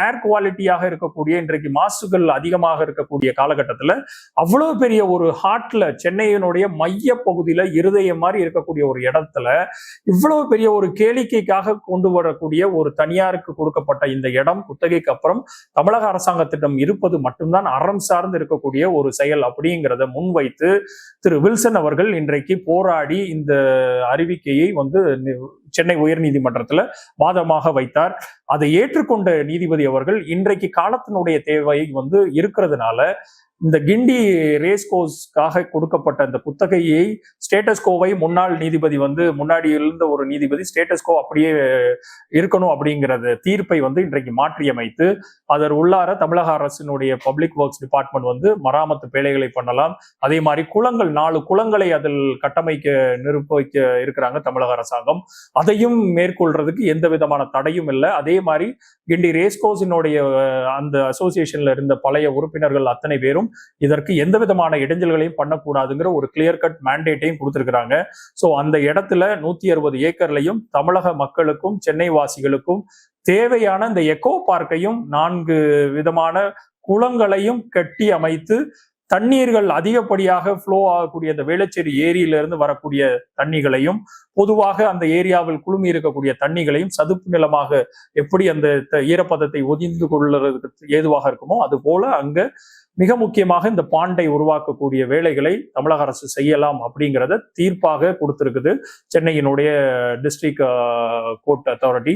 ஏர் குவாலிட்டியாக இருக்கக்கூடிய, இன்றைக்கு மாசுகள் அதிகமாக இருக்கக்கூடிய காலகட்டத்துல அவ்வளவு பெரிய ஒரு ஹார்ட்ல, சென்னையினுடைய மைய பகுதியில இருதயம் மாதிரி இருக்கக்கூடிய ஒரு இடத்துல இவ்வளவு பெரிய ஒரு கேளிக்கைக்காக கொண்டு வரக்கூடிய ஒரு தனியாருக்கு கொடுக்கப்பட்ட இந்த இடம் குத்தகைக்கு அப்புறம் தமிழக அரசாங்கத்திடம் இருப்பது மட்டும்தான் அறம் சார்ந்து இருக்கக்கூடிய ஒரு செயல் அப்படிங்கிறத முன்வைத்து திரு வில்சன் அவர்கள் இன்றைக்கு போராடி இந்த அறிவிக்கையை சென்னை உயர்நீதிமன்றத்துல வாதமாக வைத்தார். அதை ஏற்றுக்கொண்ட நீதிபதி அவர்கள் இன்றைக்கு காலத்தினுடைய தேவை இருக்கிறதுனால இந்த கிண்டி ரேஸ் கோர்ஸ்க்காக கொடுக்கப்பட்ட அந்த குத்தகையை ஸ்டேட்டஸ்கோவை முன்னாள் நீதிபதி முன்னாடி இருந்த ஒரு நீதிபதி ஸ்டேட்டஸ்கோ அப்படியே இருக்கணும் அப்படிங்கிறது தீர்ப்பை இன்றைக்கு மாற்றியமைத்து அதற்கு உள்ளார தமிழக அரசினுடைய பப்ளிக் ஒர்க்ஸ் டிபார்ட்மெண்ட் மராமத்து வேலைகளை பண்ணலாம். அதே மாதிரி குளங்கள் 4 குளங்களை அதில் கட்டமைக்க நிரூபிக்க இருக்கிறாங்க தமிழக அரசாங்கம். அதையும் மேற்கொள்றதுக்கு எந்த விதமான தடையும் இல்லை. அதே மாதிரி கிண்டி ரேஸ்கோஸினுடைய அந்த அசோசியேஷன்ல இருந்த பழைய உறுப்பினர்கள் அத்தனை பேரும் இதற்கு எந்த விதமான இடைஞ்சல்களையும் பண்ணக்கூடாதுங்கிற ஒரு கிளியர் கட் மேண்டேட்டையும் கொடுத்திருக்கிறாங்க. சோ அந்த இடத்துல 160 ஏக்கர்லையும் தமிழக மக்களுக்கும் சென்னை வாசிகளுக்கும் தேவையான இந்த எக்கோ பார்க்கையும் 4 விதமான குளங்களையும் கட்டி அமைத்து தண்ணீர்கள் அதிகப்படியாக ஃப்ளோ ஆகக்கூடிய அந்த வேளச்சேரி ஏரியிலிருந்து வரக்கூடிய தண்ணிகளையும் பொதுவாக அந்த ஏரியாவில் குழுமி இருக்கக்கூடிய தண்ணிகளையும் சதுப்பு நிலமாக எப்படி அந்த ஈரப்பதத்தை ஒதிந்து கொள்வதற்கு ஏதுவாக இருக்குமோ அது போல அங்க மிக முக்கியமாக இந்த பாண்டை உருவாக்கக்கூடிய வேலைகளை தமிழக அரசு செய்யலாம் அப்படிங்கிறத தீர்ப்பாக கொடுத்திருக்குது சென்னையினுடைய டிஸ்ட்ரிக்ட் கோர்ட் அத்தாரிட்டி.